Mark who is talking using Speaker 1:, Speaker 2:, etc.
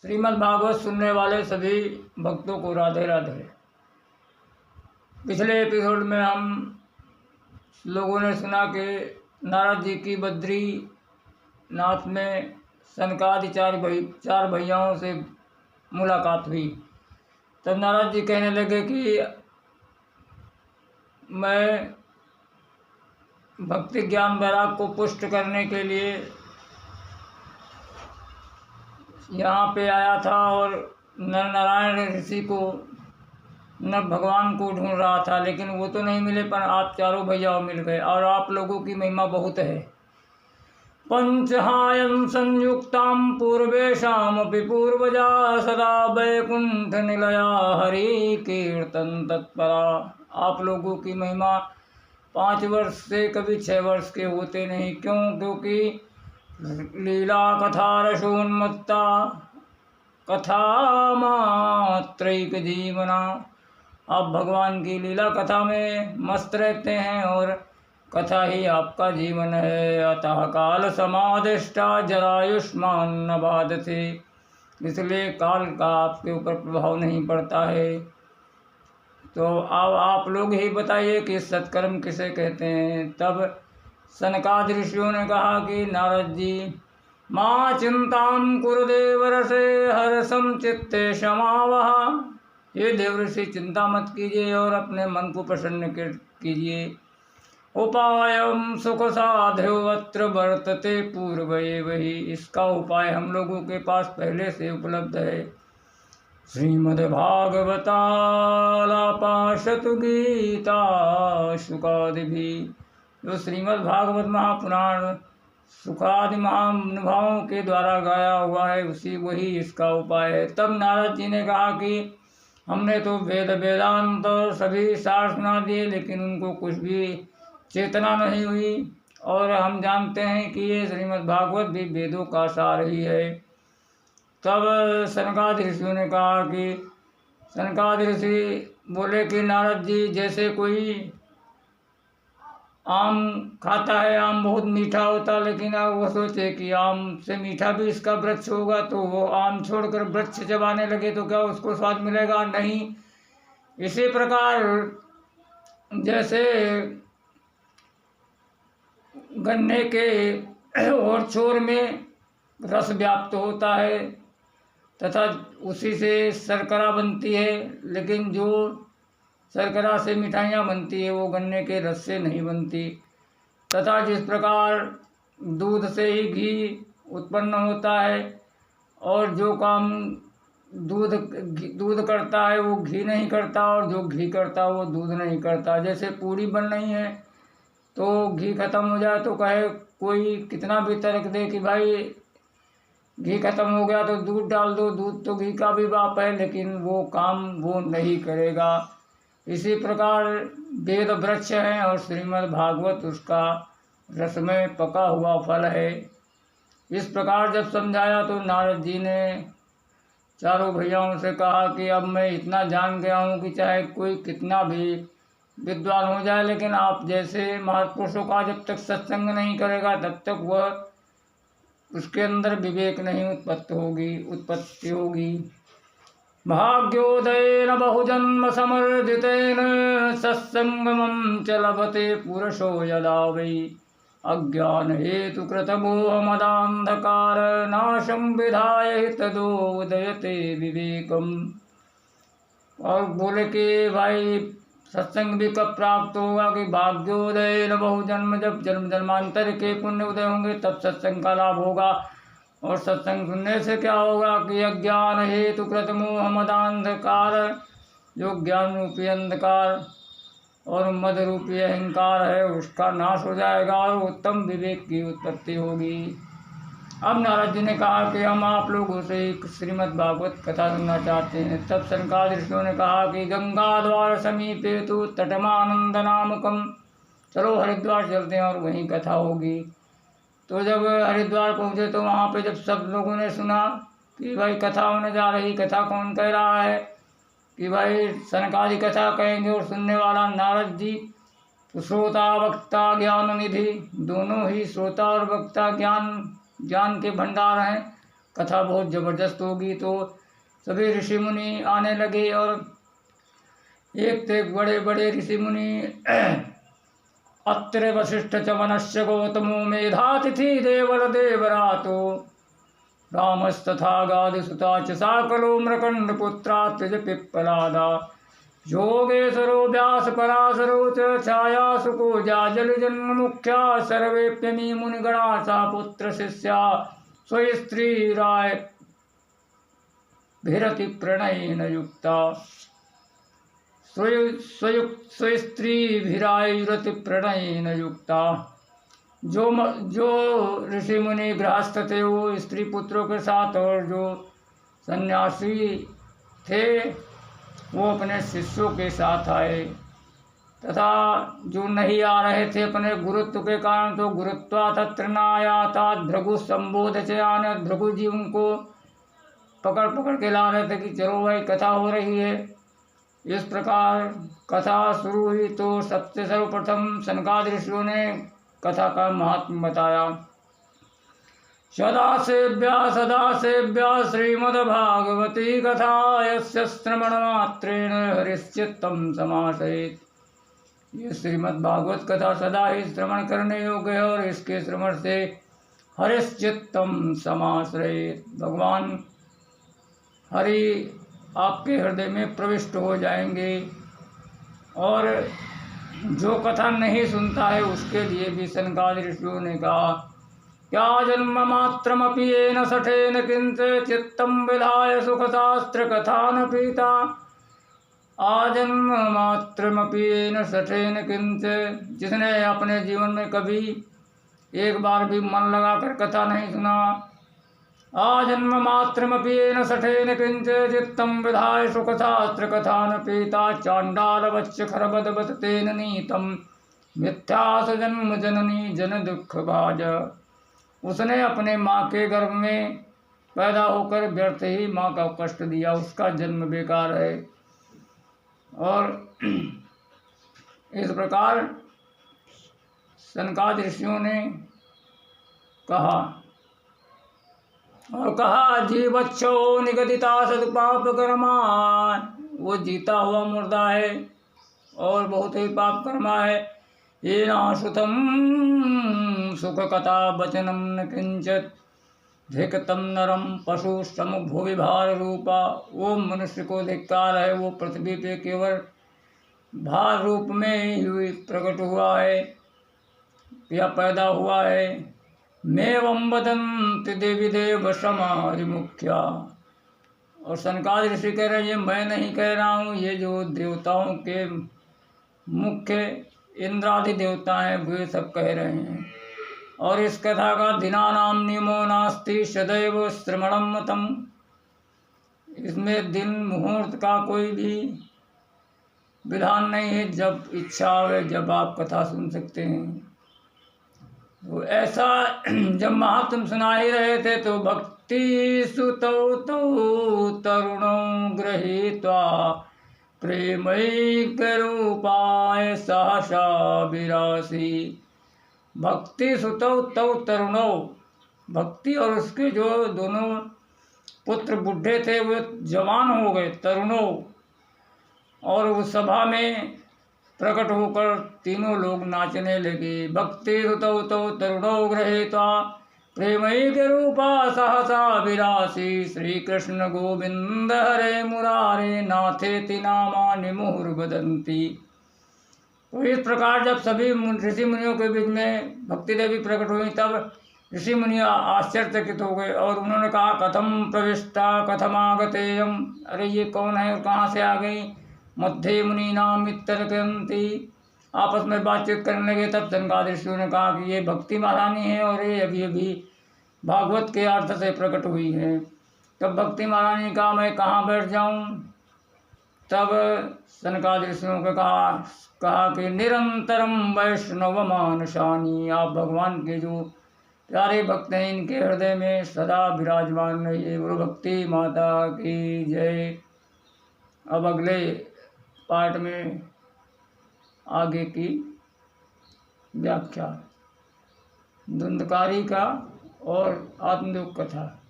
Speaker 1: श्रीमद् भागवत सुनने वाले सभी भक्तों को राधे राधे। पिछले एपिसोड में हम लोगों ने सुना कि नारद जी की बद्रीनाथ में सनकादि चार भैयाओं से मुलाकात हुई। तब नारद जी कहने लगे कि मैं भक्ति ज्ञान वैराग को पुष्ट करने के लिए यहाँ पे आया था और नर नारायण ऋषि को न भगवान को ढूंढ रहा था, लेकिन वो तो नहीं मिले, पर आप चारों भैया मिल गए और आप लोगों की महिमा बहुत है। पंचहायं संयुक्तां पूर्वेशामपि पूर्वजा सदा वैकुंठ निलया हरि कीर्तन तत्परा। आप लोगों की महिमा 5 वर्ष से कभी 6 वर्ष के होते नहीं। क्यों? क्योंकि लीला कथा रसोन्मत्ता कथा मात्रैक जीवना। आप भगवान की लीला कथा में मस्त रहते हैं और कथा ही आपका जीवन है। अतः काल समादिष्टा जरायुष्मान न बाधते, इसलिए काल का आपके ऊपर प्रभाव नहीं पड़ता है। तो अब आप लोग ही बताइए कि सत्कर्म किसे कहते हैं। तब सनकादि ऋषियों ने कहा कि नारद जी, माँ चिंतां कुरु देवरसे हर्षं चित्ते क्षमावह। ये देवऋषि चिंता मत कीजिए और अपने मन को प्रसन्न कीजिए। उपायम सुख साध्यो अत्र वर्तते पूर्व वही। इसका उपाय हम लोगों के पास पहले से उपलब्ध है। श्रीमद्भागवतालापाशतु गीता शुकादि भी। जो श्रीमद् भागवत महापुराण सुखादि महानुभावों के द्वारा गाया हुआ है, वही इसका उपाय है। तब नारद जी ने कहा कि हमने तो वेद वेदांत सभी सार सुना दिए, लेकिन उनको कुछ भी चेतना नहीं हुई। और हम जानते हैं कि ये श्रीमद् भागवत भी वेदों का सार ही है। तब सनकादि ऋषियों ने कहा कि सनकादि ऋषि बोले कि नारद जी, जैसे कोई आम खाता है, आम बहुत मीठा होता, लेकिन अब वो सोचे कि आम से मीठा भी इसका वृक्ष होगा, तो वो आम छोड़कर वृक्ष चबाने लगे तो क्या उसको स्वाद मिलेगा? नहीं। इसी प्रकार जैसे गन्ने के और छोर में रस व्याप्त होता है तथा उसी से शर्करा बनती है, लेकिन जो शर्करा से मिठाइयाँ बनती है वो गन्ने के रस से नहीं बनती। तथा जिस प्रकार दूध से ही घी उत्पन्न होता है और जो काम दूध करता है वो घी नहीं करता, और जो घी करता है वो दूध नहीं करता। जैसे पूरी बन रही है तो घी खत्म हो जाए तो कहे कोई कितना भी तर्क दे कि भाई घी खत्म हो गया तो दूध डाल दो, दूध तो घी का भी बाप है, लेकिन वो काम वो नहीं करेगा। इसी प्रकार वेद वृक्ष हैं और श्रीमद् भागवत उसका रस में पका हुआ फल है। इस प्रकार जब समझाया तो नारद जी ने चारों भैयाओं से कहा कि अब मैं इतना जान गया हूँ कि चाहे कोई कितना भी विद्वान हो जाए, लेकिन आप जैसे महापुरुषों का जब तक सत्संग नहीं करेगा तब तक वह उसके अंदर विवेक नहीं उत्पत्ति होगी। भाग्योदयेन बहुजन्म समर्जितेन सत्संगमं च लभते पुरुषो यदा वै अज्ञान हेतु कृतमोहमदान्धकार नाशं विधाय तदो उदयते विवेकम। और बोले कि भाई सत्संग भी कब प्राप्त होगा कि भाग्योदयेन बहुजन्म, जब जन्म जन्मांतर के पुण्य उदय होंगे तब सत्संग का लाभ होगा। और सत्संग सुनने से क्या होगा कि अज्ञान हेतु कृत मोह मदांधकार, जो ज्ञान रूपी अंधकार और मद रूपी अहंकार है उसका नाश हो जाएगा और उत्तम विवेक की उत्पत्ति होगी। अब नारद जी ने कहा कि हम आप लोगों से एक श्रीमद् भागवत कथा सुनना चाहते हैं। तब सनकादि ऋषियों ने कहा कि गंगा द्वार समीपे तु तटमानंद नामकम, चलो हरिद्वार चलते हैं और वहीं कथा होगी। तो जब हरिद्वार पहुँचे तो वहाँ पे जब सब लोगों ने सुना कि भाई कथा होने जा रही, कथा कौन कह रहा है कि भाई सनकादि कथा कहेंगे और सुनने वाला नारद जी। तो श्रोता वक्ता ज्ञान निधि, दोनों ही श्रोता और वक्ता ज्ञान के भंडार हैं। कथा बहुत जबरदस्त होगी। तो सभी ऋषि मुनि आने लगे और एक से एक बड़े बड़े ऋषि मुनि अत्रि वशिष्ठ च वनश्च गौतमो मेधातिथि देवल देवरातो रामस्तथा गादिसुता च साकलो मृकण्डपुत्रा त्रिज पिप्पलादा योगेश्वरो व्यासपराशरो च छायासुको जाजलजन्मुख्या सर्वेप्यमी मुनिगणा सा पुत्र शिष्या स्वस्त्रीराभिरति प्रणयेन युक्ता स्वस्त्रीभिरायुरति प्रणयेन युक्ता। जो ऋषि मुनि गृहस्थ थे वो स्त्री पुत्रों के साथ, और जो सन्यासी थे वो अपने शिष्यों के साथ आए, तथा जो नहीं आ रहे थे अपने गुरुत्व के कारण तो गुरुत्वा तत्र नायाता भृगु संबोध से आने, भृगु जी उनको पकड़ पकड़ के ला रहे थे कि चलो भाई कथा हो रही है। इस प्रकार कथा शुरू हुई तो सबसे सर्वप्रथम सनकादि ऋषियों ने कथा का महात्म्य बताया। सदा सेव्या श्रीमद्भागवती कथा यस्य श्रवणमात्रेण हरिश्चित्तं समासयेत्। ये श्रीमद्भागवत कथा सदा ही श्रवण करने योग्य है और इसके श्रवण से हरिश्चित्तं समाश्रयेत्, भगवान हरि आपके हृदय में प्रविष्ट हो जाएंगे। और जो कथा नहीं सुनता है उसके लिए भी सनकादि ऋषियों ने कहा, क्या जन्म मात्रमपि येन सठेन किंचित् चित्तं विधाय सुखशास्त्र कथा न पीता। आजन्म मात्रमपि येन सठेन किंचित्, जिसने अपने जीवन में कभी एक बार भी मन लगाकर कथा नहीं सुना। आजन्म मात्रमपि येन सठेन किंचित् चित्तं विधाय सुखशास्त्र कथा न पीता। चाण्डालवच्च खरबदवत् तेन नीतं मिथ्यास जन्म जननी जन दुख भाज। उसने अपने माँ के गर्भ में पैदा होकर व्यर्थ ही माँ का कष्ट दिया, उसका जन्म बेकार है। और इस प्रकार सनकादि ऋषियों ने कहा और कहा, जीवच्छो निगदिता सदपाप कर्मा। वो जीता हुआ मुर्दा है और बहुत ही पाप कर्मा है। ये नाश्रुतम सुख कथा वचनम न किंचित धिकतम नरम पशु श्रम भुवि भार रूपा। वो मनुष्य को धिक्कार है, वो पृथ्वी पे केवल भार रूप में ही प्रकट हुआ है या पैदा हुआ है। मेवं वदन्ति देवी देव समाधि मुख्या। और सनकादि ऋषि कह रहे हैं, ये मैं नहीं कह रहा हूँ, ये जो देवताओं के मुख्य इंद्रादि देवता हैं वे सब कह रहे हैं। और इस कथा का दिनानाम नियमो नास्ति सदैव श्रवणं मतम्। इसमें दिन मुहूर्त का कोई भी विधान नहीं है, जब इच्छा हो जब आप कथा सुन सकते हैं। तो ऐसा जब महात्म सुना ही रहे थे तो भक्ति सुतौ तौ तरुणों गृहीत्वा प्रेमैक रूपाय सहसा विरासी। भक्ति सुतौ तौ तरुणौ, भक्ति और उसके जो दोनों पुत्र बुढ़े थे वो जवान हो गए, तरुणों। और उस सभा में प्रकट होकर तीनों लोग नाचने लगे। भक्ति सुतौ तौ तरुणौ गृहीत्वा प्रेमैक रूपा सहसा विरासी। श्री कृष्ण गोविंद हरे मुरारे नाथेति नामानि मुहुर्वदन्ति। तो इस प्रकार जब सभी ऋषि मुनियों के बीच में भक्ति देवी प्रकट हुई तब ऋषि मुनि आश्चर्यचकित हो गए और उन्होंने कहा, कथम प्रविष्टा कथमागतेयम। अरे ये कौन है और कहाँ से आ गई। मध्य मुनि नाम इतरकंती। आपस में बातचीत करने लगे। तब सनकादि ऋषियों ने कहा कि ये भक्ति महारानी है और ये अभी अभी भागवत के अर्थ से प्रकट हुई है। तब भक्ति महारानी ने कहा, मैं कहाँ बैठ जाऊँ। तब सनकादि ऋषियों को कहा कि निरंतरम वैष्णव मानसानी। आप भगवान के जो प्यारे भक्त हैं इनके हृदय में सदा विराजमान रहिए। गुरु भक्ति माता की जय। अब अगले पार्ट में आगे की व्याख्या धुंधकारी का और आत्मयोग कथा।